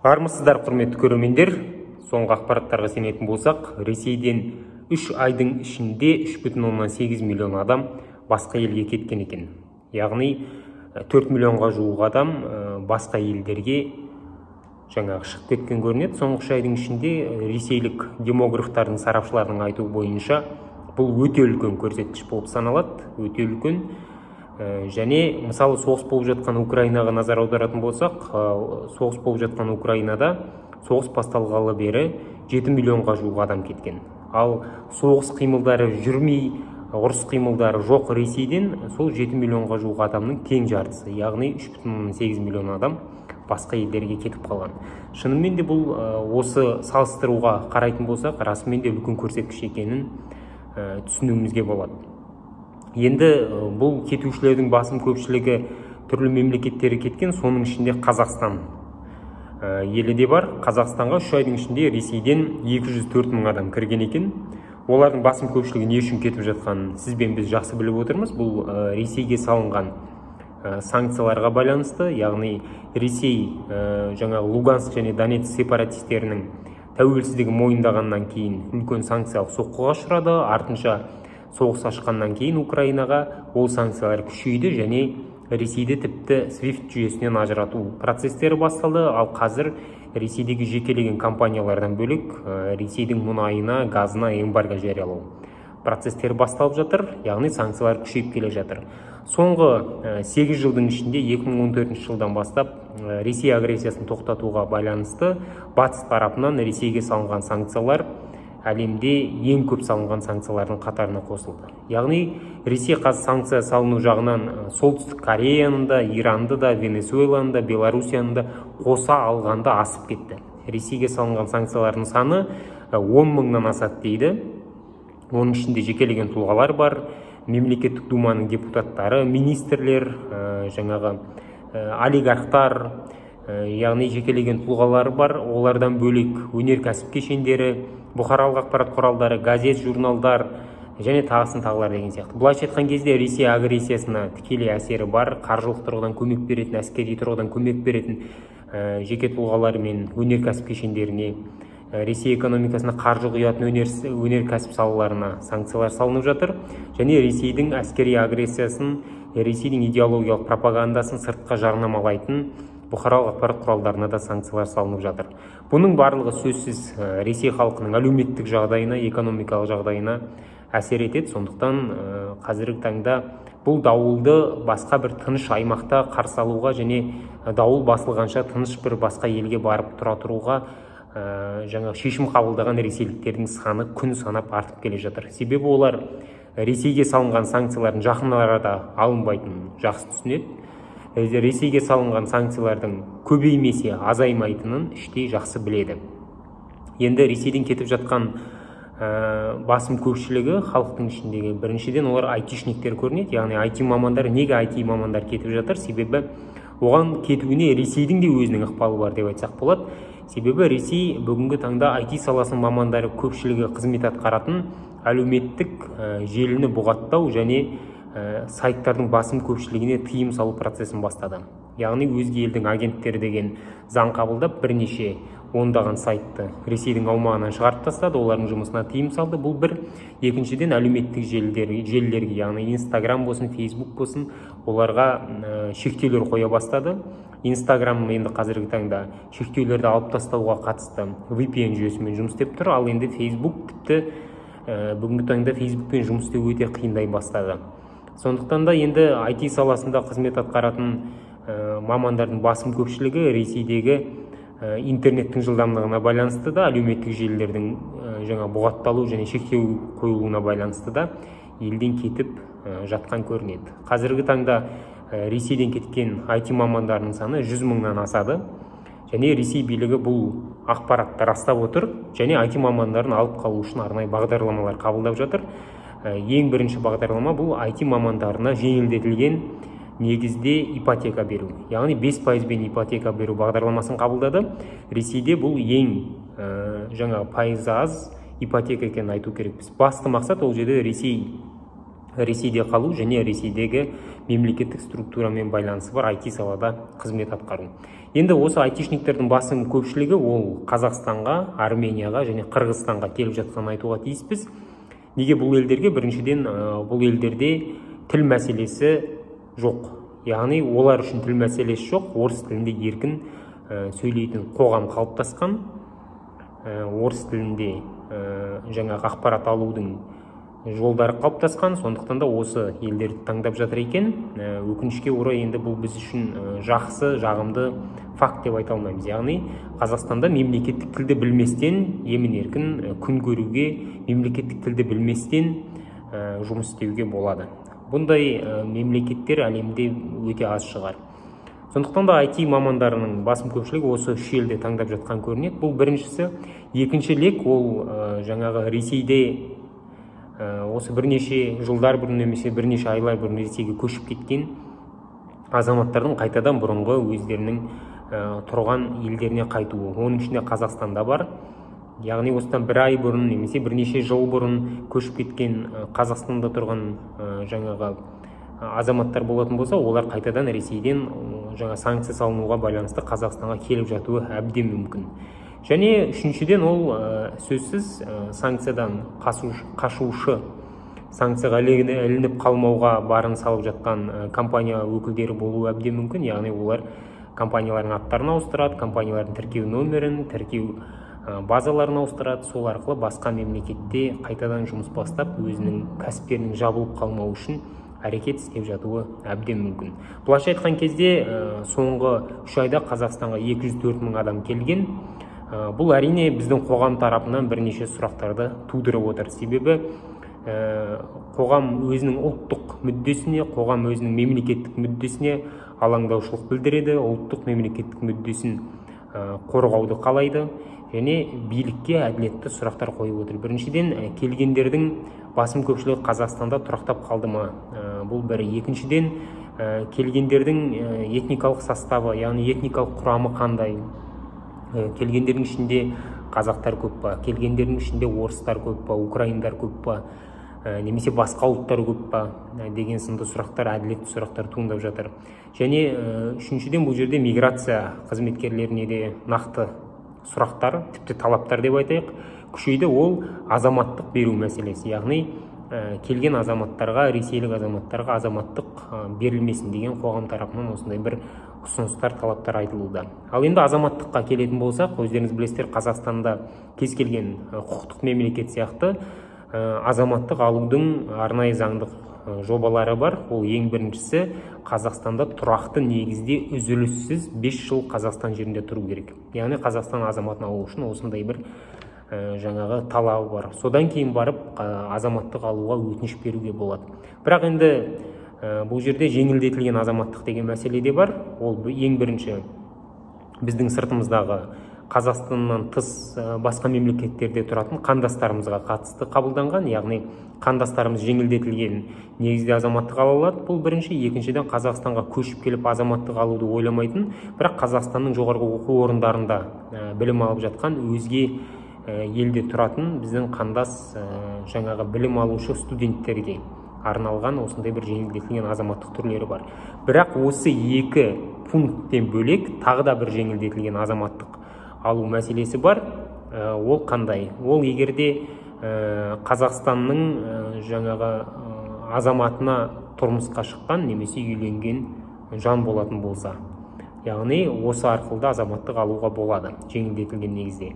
Армысыздар, құрметті көрермендер. Соңғы ақпараттарға сенетін болсақ, Ресейден 3 айдың ішінде 3,8 миллион адам басқа елге кеткен екен. Яғни 4 миллионға жуық адам басқа елдерге шығып кеткен көрінеді. Соңғы 3 айдың ішінде ресейлік демографтардың, сарапшылардың айтуы бойынша бұл өте үлкен көрсеткіш болып саналады, өте үлкен. Және мысалы соғыс болып жатқан Украинаға назар аударатын болсақ, соғыс болып жатқан Украинада соғыс басталғалы бері 7 миллионға жуық адам кеткен. Ал соғыс қимылдары жүрмей, ұрыс қимылдары жоқ Ресейден сол 7 миллионға жуық адамның тең жартысы, яғни 3,8 миллион адам басқа елдерге кетіп қалған. Шынымен де бұл осы салыстыруға қарайтын болсақ, расымен де үлкен көрсеткіш екенін түсінуімізге болады. Енді бұл кетушілердің басым көпшілігі түрлі мемлекеттері кеткен, соның ішінде Қазақстан елі де бар. Қазақстанға 3 айдың ішінде Ресейден 204 мың адам кірген екен. Олардың басым көпшілігі не үшін кетіп жатқанын сіз бен біз жақсы біліп отырмыз. Бұл Ресейге салынған санкцияларға байланысты, яғни Ресей Луганск және Донецк сепаратистерінің тәуелсіздігі мойындағаннан кейін үлкен санкциялық соққыға ұшырады. Артынша соғыс ашқаннан кейін Украинаға ол санкциялар күшейді және Ресейде тіпті SWIFT жүйесінен ажырату процестері басталды. Ал қазір Ресейдегі жекелеген компаниялардан бөлек Ресейдің мұнайына, газына эмбарго жариялау процестері басталып жатыр, яғни санкциялар күшейіп келе жатыр. Соңғы 8 жылдың ішінде 2014 жылдан бастап Ресей агрессиясын тоқтатуға байланысты батыс тарапынан Ресейге салынған санкциялар әлемде ең көп салынған санкциялардың қатарына қосылды. Яғни Ресей қазір санкция салыну жағынан Солтүстік Кореяны да, Иранды да, Венесуэланы да, Белоруссияны да қоса алғанда асып кетті. Ресейге салынған санкциялардың саны 10 мыңнан асады дейді. Оның ішінде жекелеген тұлғалар бар, мемлекеттік думаның депутаттары, министрлер, олигархтар, яғни жекелеген тұлғалар бар. Олардан бөлек өнеркәсіп кешендері, бұқаралық ақпарат құралдары, газет, журналдар және тағылар деген сияқты. Бұлайша айтқан кезде Ресей агрессиясына тікелей әсері бар. Қаржылық тұрғыдан көмек беретін, әскери тұрғыдан көмек беретін жеке тұлғалар мен өнеркәсіп кешендеріне, Ресей экономикасына қаржы құятын өнеркәсіп салаларына санкциялар салынып жатыр. Және Ресейдің әскери агрессиясын, Ресейдің идеологиялық пропагандасын сыртқа жарнамалайтын бұқаралық ақпарат құралдарына да санкциялар салынып жатыр. Бұның барлығы сөзсіз Ресей халқының әлеуметтік жағдайына, экономикалық жағдайына әсер етеді. Сондықтан қазіргі таңда бұл дауылды басқа бір тыныш аймақта қарсы алуға және дауыл басылғанша тыныш бір басқа елге барып тұра тұруға шешім қабылдаған ресейліктердің саны күн санап артып келе жатыр. Себебі олар Ресейге салынған санкциялардың жақын арада алынбайтынын жақсы түсінеді. Ресейге салынған санкциялардың көбеймесе азаймайтынын іштей жақсы біледі. Енді Ресейден кетіп жатқан басым көпшілігі халықтың ішіндегі біріншіден олар айтишниктер көрінеді. Яғни IT мамандар. Неге IT мамандар кетіп жатыр? Себебі оған кетуіне Ресейдің де өзінің ықпалы бар деп айтсақ болады. Себебі Ресей бүгінгі таңда IT саласының мамандары көпшілігі қызмет атқаратын әлеуметтік желіні бұғаттау және сайттардың басым көпшілігіне тыйым салу процесін бастады. Яғни өзге елдің агенттері деген заң қабылдап бірнеше ондаған сайтты Ресейдің аумағынан шығарып тастады, олардың жұмысына тыйым салды. Бұл бір. Екіншіден әлеуметтік желілерге, яғни Instagram болсын, Facebook болсын, оларға шектеулер қоя бастады. Instagram енді қазіргі таңда шектеулерді алып тастауға қатысты VPN жүйесімен жұмыс істеп тұр. Ал енді Facebook тіпті бүгінгі таңда Facebookпен жұмыс істеу өте қиындай бастады. Сондықтан да енді IT саласында қызмет атқаратын мамандардың басым көпшілігі Ресейдегі интернеттің жылдамдығына байланысты да, әлеуметтік желілердің бұғатталу және шектеу қойылуына байланысты да елден кетіп жатқан көрінеді. Қазіргі таңда Ресейден кеткен IT мамандарының саны 100 мыңнан асады. Және Ресей билігі бұл ақпаратты растап отыр және IT мамандарын алып қалу үшін арнайы бағдарламалар қабылдап жатыр. Ең бірінші бағдарлама бұл IT мамандарына жеңілдетілген негізде ипотека беру. Яғни 5% ипотека беру бағдарламасын қабылдады. Ресейде бұл ең пайызы аз ипотека екенін айту керекпіз. Басты мақсат ол жерде Ресей Ресейде қалу және Ресейдегі мемлекеттік структурамен байланысы бар IT салада қызмет атқару. Енді осы айтишниктердің басым көпшілігі ол Қазақстанға, Арменияға және Қырғызстанға келіп жатқанын айтуға тиіспіз. Неге бұл елдерге? Біріншіден, бұл елдерде тіл мәселесі жоқ. Яғни олар үшін тіл мәселесі жоқ, орыс тілінде еркін сөйлейтін қоғам қалыптасқан, орыс тілінде жаңағы ақпарат алудың жолдары қалыптасқан, сондықтан да осы елдерді таңдап жатыр екен. Өкінішке орай енді бұл біз үшін жақсы, жағымды факт деп айта алмаймыз. Яғни Қазақстанда мемлекеттік тілді білместен емін-еркін күн көруге, мемлекеттік тілді білместен жұмыс істеуге болады. Бұндай мемлекеттер әлемде өте аз шығар. Сондықтан да IT мамандарының басым көпшілігі осы үш елді таңдап жатқан көрінеді. Бұл біріншісі. Екінші лек ол жаңағы Ресейде осы бірнеше жылдар бұрын немесе бірнеше айлар бұрын Ресейге көшіп кеткен азаматтардың қайтадан бұрынғы өздерінің тұрған елдеріне қайтуы. Оның ішінде Қазақстанда бар. Яғни осыдан бір ай бұрын немесе бірнеше жыл бұрын көшіп кеткен Қазақстанда тұрған жаңағы азаматтар болатын болса, олар қайтадан Ресейден жаңа санкция салынуға байланысты Қазақстанға келіп жатуы әбден мүмкін. Және үшіншіден ол сөзсіз санкциядан қашушы, санкцияға ілініп қалмауға барын салып жатқан компания өкілдері болуы әбден мүмкін. Яғни олар компаниялардың аттарын ауыстырады, компаниялардың тіркеу нөмірін, тіркеу базаларын ауыстырады. Сол арқылы басқа мемлекетте қайтадан жұмыс бастап, өзінің кәсіптерінің жабылып қалмауы үшін әрекет істеп жатуы әбден мүмкін. Былайша айтқан кезде соңғы 3 айда Қазақстанға 204 мың адам келген. Бұл әрине біздің қоғам тарапынан бірнеше сұрақтарды тудырып отыр. Себебі қоғам өзінің ұлттық мүддесіне, қоғам өзінің мемлекеттік мүддесіне алаңдаушылық білдіреді, ұлттық мемлекеттік мүддесін қорғауды қалайды және билікке әділетті сұрақтар қойып отыр. Біріншіден, келгендердің басым көпшілігі Қазақстанда тұрақтап қалды ма? Бұл бірі. Екіншіден, келгендердің этникалық составы, яғни этникалық құрамы қандай? Келгендердің ішінде қазақтар көп па, келгендердің ішінде орыстар көп па, украиндар көп па, немесе басқа ұлттар көп па деген сынды сұрақтар, әділетті сұрақтар туындап жатыр. Және үшіншіден, бұл жерде миграция қызметкерлеріне де нақты сұрақтар, тіпті талаптар деп айтайық, күшейді. Ол азаматтық беру мәселесі. Яғни келген азаматтарға, ресейлік азаматтарға азаматтық берілмесін деген қоғам тарапынан осындай бір ұсыныстар, талаптар айтылуда. Ал енді азаматтыққа келетін болсақ, өздеріңіз білесіздер, Қазақстанда кез келген құқықтық мемлекет сияқты азаматтық алудың арнайы заңдық жобалары бар. Ол ең біріншісі, Қазақстанда тұрақты негізде үзіліссіз 5 жыл Қазақстан жерінде тұру керек. Яғни Қазақстан азаматын алу үшін осындай бір жаңағы талабы бар. Содан кейін барып азаматтық алуға өтініш беруге болады. Бірақ енді бұл жерде жеңілдетілген азаматтық деген мәселе де бар. Ол ең бірінші біздің сыртымыздағы Қазақстаннан тыс басқа мемлекеттерде тұратын қандастарымызға қатысты қабылданған, яғни қандастарымыз жеңілдетілген негізде азаматтық ала алады. Бұл бірінші. Екіншіден, Қазақстанға көшіп келіп азаматтық алуды ойламайтын, бірақ Қазақстанның жоғарғы оқу орындарында білім алып жатқан, өзге елде тұратын біздің қандас жаңағы білім алушы студенттерге арналған осындай бір жеңілдетілген азаматтық түрлері бар. Бірақ осы екі пункттен бөлек тағы да бір жеңілдетілген азаматтық алу мәселесі бар. Ол қандай? Ол егерде Қазақстанның жаңағы азаматына тұрмысқа шыққан немесе үйленген жан болатын болса, яғни осы арқылы азаматтық алуға болады жеңілдетілген негізде.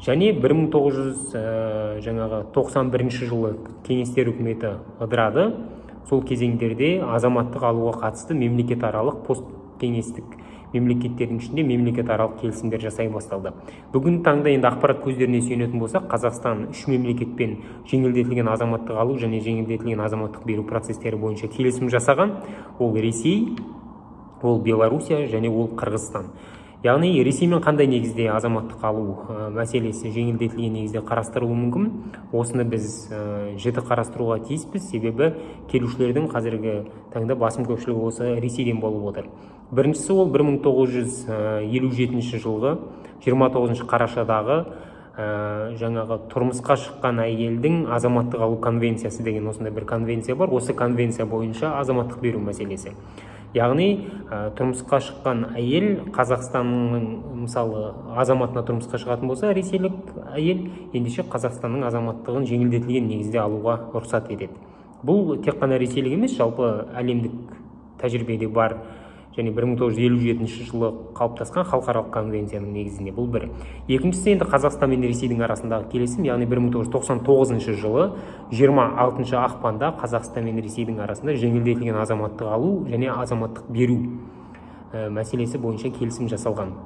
Және 1991 жылы кеңестер үкіметі ыдырады. Сол кезеңдерде азаматтық алуға қатысты мемлекет аралық посткеңестік мемлекеттердің ішінде мемлекет аралық келісімдер жасай басталды. Бүгін таңда енді ақпарат көздеріне сүйенетін болсақ, Қазақстан 3 мемлекетпен жеңілдетілген азаматтық алу және жеңілдетілген азаматтық беру процестері бойынша келісім жасаған. Ол Ресей, ол Белоруссия және ол Қырғызстан. Яғни Ресеймен қандай негізде азаматтық алу мәселесі жеңілдетілген негізде қарастырылуы мүмкін. Осыны біз жіті қарастыруға тиіспіз, себебі келушілердің қазіргі таңда басым көпшілігі осы Ресейден болып отыр. Біріншісі, ол 1957 жылғы 29 қарашадағы жаңағы тұрмысқа шыққан әйелдің азаматтық алу конвенциясы деген осындай бір конвенция бар. Осы конвенция бойынша азаматтық беру мәселесі. Яғни тұрмысқа шыққан әйел Қазақстанның мысалы азаматына тұрмысқа шығатын болса, ресейлік әйел ендеше Қазақстанның азаматтығын жеңілдетілген негізде алуға рұқсат етеді. Бұл тек қана ресейлік емес, жалпы әлемдік тәжірибеде бар және 1957 жылы қалыптасқан халықаралық конвенцияның негізінде. Бұл бір. Екіншісі енді Қазақстан мен Ресейдің арасындағы келісім, яғни 1999 жылы 26 ақпанда Қазақстан мен Ресейдің арасында жеңілдетілген азаматтық алу және азаматтық беру мәселесі бойынша келісім жасалған.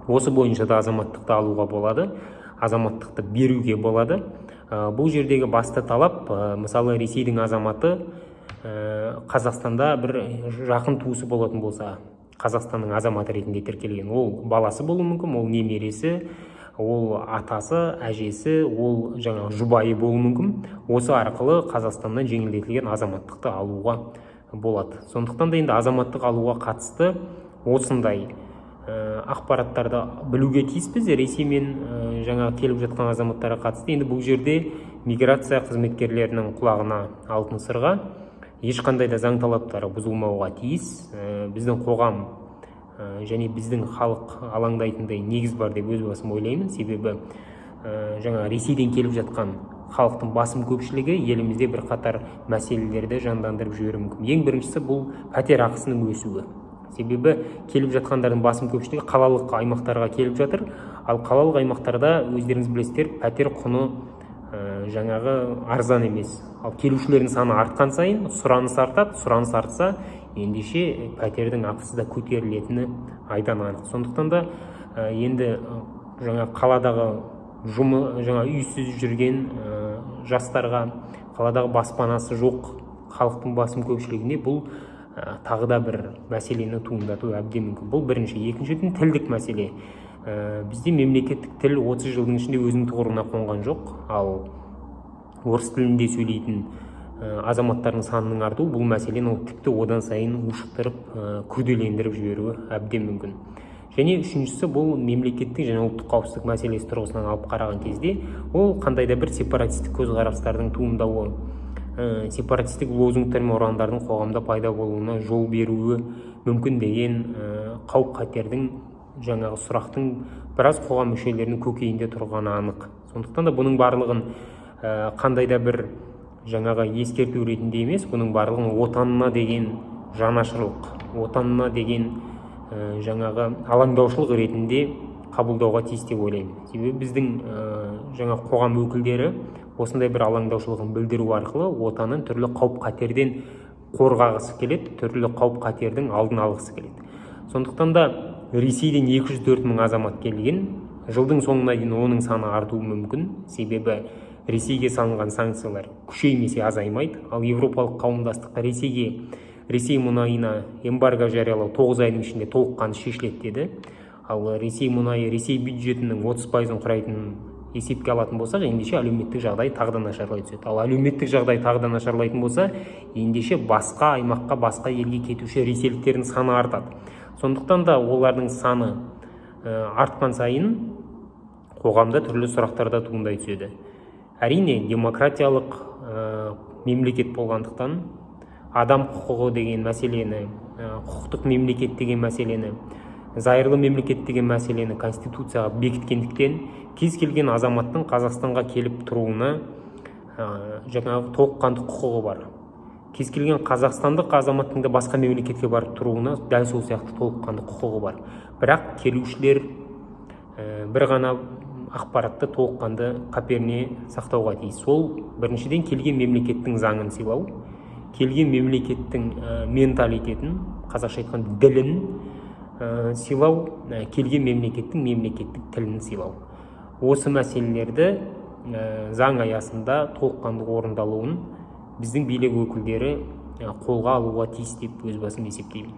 Осы бойынша да азаматтықты алуға болады, азаматтықты беруге болады. Бұл жердегі басты талап, мысалы Ресейдің азаматы Қазақстанда бір жақын туысы болатын болса, Қазақстанның азаматы ретінде тіркелген, ол баласы болуы мүмкін, ол немересі, ол атасы, әжесі, ол жаңа жұбайы болуы мүмкін. Осы арқылы Қазақстаннан жеңілдетілген азаматтықты алуға болады. Сондықтан да енді азаматтық алуға қатысты осындай ақпараттарды білуге тиіспіз. Ресей мен жаңа келіп жатқан азаматтарға қатысты енді бұл жерде миграция қызметкерлерінің құлағына алтын сырға, ешқандай да заң талаптары бұзылмауға тиіс. Біздің қоғам және біздің халық алаңдайтындай негіз бар деп өз басым ойлаймын. Себебі жаңа Ресейден келіп жатқан халықтың басым көпшілігі елімізде бір қатар мәселелерді жандандырып жіберуі мүмкін. Ең біріншісі бұл пәтер ақысының өсуі. Себебі келіп жатқандардың басым көпшілігі қалалық аймақтарға келіп жатыр. Ал қалалық аймақтарда өздеріңіз білесіздер, пәтер құны жаңағы арзан емес. Ал келушілердің саны артқан сайын сұраныс артады. Сұраныс артса, ендеше пәтердің ақысы да көтерілетіні айдан анық. Сондықтан да енді жаңа қаладағы жаңа үйсіз жүрген жастарға, қаладағы баспанасы жоқ халықтың басым көпшілігіне бұл тағы да бір мәселені туындату әбден мүмкін. Бұл бірінші. Екіншіден тілдік мәселе. Бізде мемлекеттік тіл 30 жылдың ішінде өзінің тұғырына қонған жоқ. Ал орыс тілінде сөйлейтін азаматтардың санының артуы бұл мәселені тіпті одан сайын ушықтырып, күрделендіріп жіберуі әбден мүмкін. Және үшіншісі, бұл мемлекеттік және ұлттық қауіпсіздік мәселесі тұрғысынан алып қараған кезде, ол қандай да бір сепаратистік көзқарастардың туындауы, сепаратистік лозунгтар мен ұрандардың қоғамда пайда болуына жол беруі мүмкін деген қауіп-қатердің жаңағы сұрақтың біраз қоғам мүшелерінің көкейінде тұрғаны анық. Сондықтан да бұның барлығын қандай да бір жаңағы ескерту ретінде емес, бұның барлығын отанына деген жанашырлық, отанына деген жаңағы алаңдаушылық ретінде қабылдауға тиіс деп ойлаймын. Себебі біздің жаңа қоғам өкілдері осындай бір алаңдаушылығын білдіру арқылы отанын түрлі қауіп-қатерден қорғағысы келеді, түрлі қауіп-қатердің алдын алғысы келеді. Сондықтан да Ресейден 204 мың азамат келген, жылдың соңына дейін оның саны артуы мүмкін. Себебі Ресейге салынған санкциялар күшеймесе азаймайды. Ал Европалық қауымдастықта Ресей мұнайына эмбарго жариялау 9 айдың ішінде толыққанды шешіледі деді. Ал Ресей мұнайы Ресей бюджетінің 30%-ын құрайтынын есепке алатын болсақ, ендеше әлеуметтік жағдай тағы да нашарлай түседі. Ал әлеуметтік жағдай тағы да нашарлайтын болса, ендеше басқа аймаққа, басқа елге кетуші ресейліктердің саны артады. Сондықтан да олардың саны артқан сайын қоғамда түрлі сұрақтарда туындай түседі. Әрине, демократиялық мемлекет болғандықтан адам құқығы деген мәселені, құқықтық мемлекет деген мәселені, зайырлы мемлекет деген мәселені Конституцияға бекіткендіктен кез келген азаматтың Қазақстанға келіп тұруына жаңағы толыққанды құқығы бар. Кез келген қазақстандық азаматтың да басқа мемлекетке барып тұруына дәл сол сияқты толыққанды құқығы бар. Бірақ келушілер бір ғана ақпаратты толыққанды қаперіне сақтауға тиіс. Сол біріншіден келген мемлекеттің заңын сыйлау, келген мемлекеттің менталитетін, қазақша айтқан ділін сыйлау, келген мемлекеттің мемлекеттік тілін сыйлау. Осы мәселелерді заң аясында толыққанды орындалуын біздің билік өкілдері қолға алуға тиіс деп өз басым есептеймін.